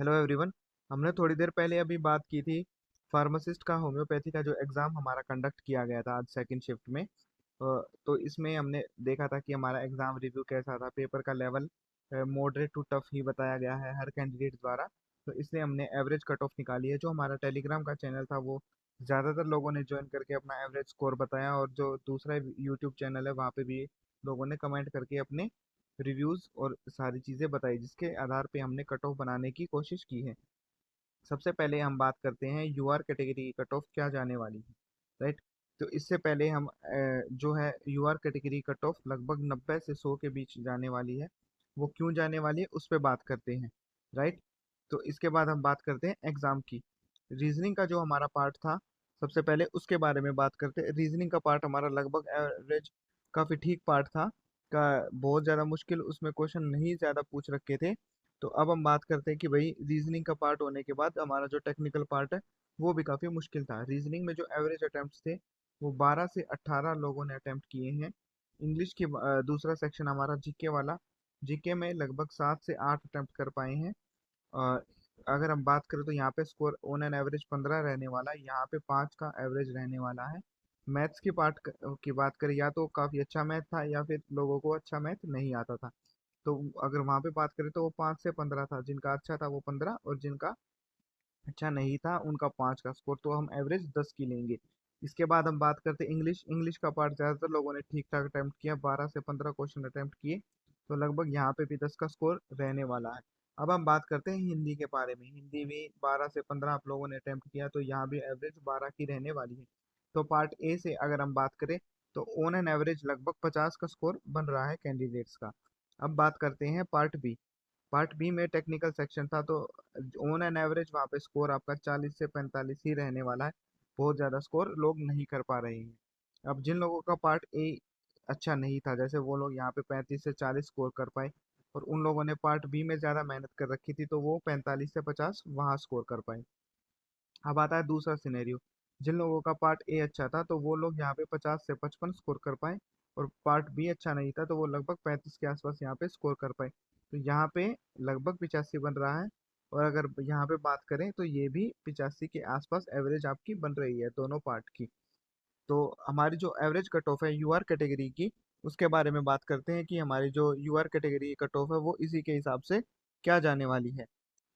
Hello everyone. हमने थोड़ी देर पहले अभी बात की थी फार्मासिस्ट का होम्योपैथी का जो एग्ज़ाम हमारा कंडक्ट किया गया था आज सेकंड शिफ्ट में। तो इसमें हमने देखा था कि हमारा एग्ज़ाम रिव्यू कैसा था। पेपर का लेवल मॉडरेट टू टफ ही बताया गया है हर कैंडिडेट द्वारा। तो इसलिए हमने एवरेज कट ऑफ निकाली है। जो हमारा टेलीग्राम का चैनल था वो ज़्यादातर लोगों ने ज्वाइन करके अपना एवरेज स्कोर बताया, और जो दूसरा यूट्यूब चैनल है वहाँ पे भी लोगों ने कमेंट करके अपने रिव्यूज़ और सारी चीज़ें बताई, जिसके आधार पे हमने कट ऑफ बनाने की कोशिश की है। सबसे पहले हम बात करते हैं यूआर कैटेगरी की कट ऑफ क्या जाने वाली है। राइट। तो इससे पहले हम जो है यूआर कैटेगरी कट ऑफ लगभग 90 से 100 के बीच जाने वाली है। वो क्यों जाने वाली है उस पर बात करते हैं। राइट। तो इसके बाद हम बात करते हैं एग्जाम की। रीजनिंग का जो हमारा पार्ट था, सबसे पहले उसके बारे में बात करते हैं। रीजनिंग का पार्ट हमारा लगभग एवरेज काफ़ी ठीक पार्ट था। का बहुत ज़्यादा मुश्किल उसमें क्वेश्चन नहीं ज़्यादा पूछ रखे थे। तो अब हम बात करते हैं कि भाई रीजनिंग का पार्ट होने के बाद हमारा जो टेक्निकल पार्ट है वो भी काफ़ी मुश्किल था। रीजनिंग में जो एवरेज अटेम्प्ट्स थे वो 12 से 18 लोगों ने अटेम्प्ट किए हैं। इंग्लिश की दूसरा सेक्शन हमारा जीके वाला, जीके में लगभग 7 से 8 अटेम्प्ट कर पाए हैं। अ, अगर हम बात करें तो यहाँ पे स्कोर ऑन एन एवरेज 15 रहने वाला है, यहाँ पे 5 का एवरेज रहने वाला है। मैथ्स की की बात करें, या तो काफ़ी अच्छा मैथ था या फिर लोगों को अच्छा मैथ नहीं आता था। तो अगर वहाँ पे बात करें तो वो 5 से 15 था, जिनका अच्छा था वो 15 और जिनका अच्छा नहीं था उनका 5 का स्कोर। तो हम एवरेज 10 की लेंगे। इसके बाद हम बात करते हैं इंग्लिश। इंग्लिश का पार्ट ज़्यादातर लोगों ने ठीक ठाक अटेम्प्ट किया, 12 से 15 क्वेश्चन अटेम्प्ट किए। तो लगभग यहाँ पे भी 10 का स्कोर रहने वाला है। अब हम बात करते हैं हिंदी के बारे में। हिंदी भी 12 से 15 आप लोगों ने अटेम्प्ट किया, तो यहाँ भी एवरेज 12 की रहने वाली है। तो पार्ट ए से अगर हम बात करें तो ऑन एन एवरेज लगभग 50 का स्कोर बन रहा है कैंडिडेट्स का। अब बात करते हैं पार्ट बी। पार्ट बी में टेक्निकल सेक्शन था, तो ऑन एन एवरेज वहाँ पे स्कोर आपका 40 से 45 ही रहने वाला है। बहुत ज़्यादा स्कोर लोग नहीं कर पा रहे हैं। अब जिन लोगों का पार्ट ए अच्छा नहीं था, जैसे वो लोग यहाँ पे 35 से 40 स्कोर कर पाए, और उन लोगों ने पार्ट बी में ज़्यादा मेहनत कर रखी थी तो वो 45 से 50 वहाँ स्कोर कर पाए। अब आता है दूसरा सिनेरियो। जिन लोगों का पार्ट ए अच्छा था तो वो लोग यहाँ पे 50 से 55 स्कोर कर पाए, और पार्ट बी अच्छा नहीं था तो वो लगभग 35 के आसपास यहाँ पे स्कोर कर पाए। तो यहाँ पे लगभग 85 बन रहा है। और अगर यहाँ पे बात करें तो ये भी 85 के आसपास एवरेज आपकी बन रही है दोनों पार्ट की। तो हमारी जो एवरेज कट ऑफ है यूआर कैटेगरी की, उसके बारे में बात करते हैं कि हमारी जो यूआर कैटेगरी की कट ऑफ है वो इसी के हिसाब से क्या जाने वाली है।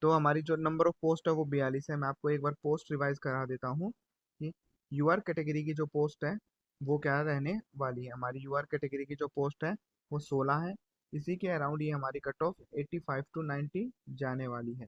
तो हमारी जो नंबर ऑफ पोस्ट है वो 42 है। मैं आपको एक बार पोस्ट रिवाइज करा देता हूँ कि यूआर कैटेगरी की जो पोस्ट है वो क्या रहने वाली है। हमारी यूआर कैटेगरी की जो पोस्ट है वो 16 है। इसी के अराउंड ये हमारी कट ऑफ 85 to 90 जाने वाली है।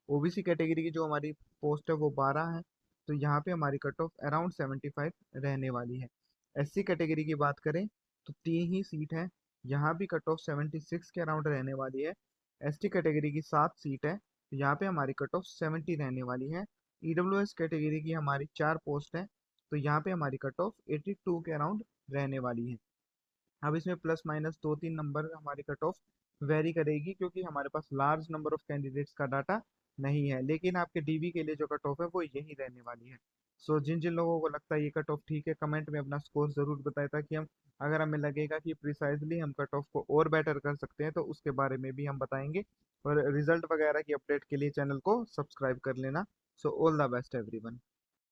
ओबीसी कैटेगरी की जो हमारी पोस्ट है वो 12 है। तो यहाँ पे हमारी कट ऑफ अराउंड 75 रहने वाली है। एससी कैटेगरी की बात करें तो 3 ही सीट है। यहाँ भी कट ऑफ 76 के अराउंड रहने वाली है। एसटी कैटेगरी की 7 सीट है, तो यहाँ पे हमारी कट ऑफ 70 रहने वाली है। ईडब्ल्यूएस कैटेगरी की हमारी 4 पोस्ट है, तो यहाँ पे हमारी कट ऑफ 82 के अराउंड रहने वाली है। अब इसमें प्लस माइनस 2-3 नंबर हमारी कट ऑफ वेरी करेगी, क्योंकि हमारे पास लार्ज नंबर ऑफ कैंडिडेट्स का डाटा नहीं है। लेकिन आपके डीबी के लिए जो कट ऑफ है वो यही रहने वाली है। सो जिन जिन लोगों को लगता है ये कट ऑफ ठीक है, कमेंट में अपना स्कोर ज़रूर बताएं, ताकि हम अगर हमें लगेगा कि प्रिसाइजली हम कट ऑफ को और बेटर कर सकते हैं तो उसके बारे में भी हम बताएंगे। और रिजल्ट वगैरह की अपडेट के लिए चैनल को सब्सक्राइब कर लेना। So all the best everyone.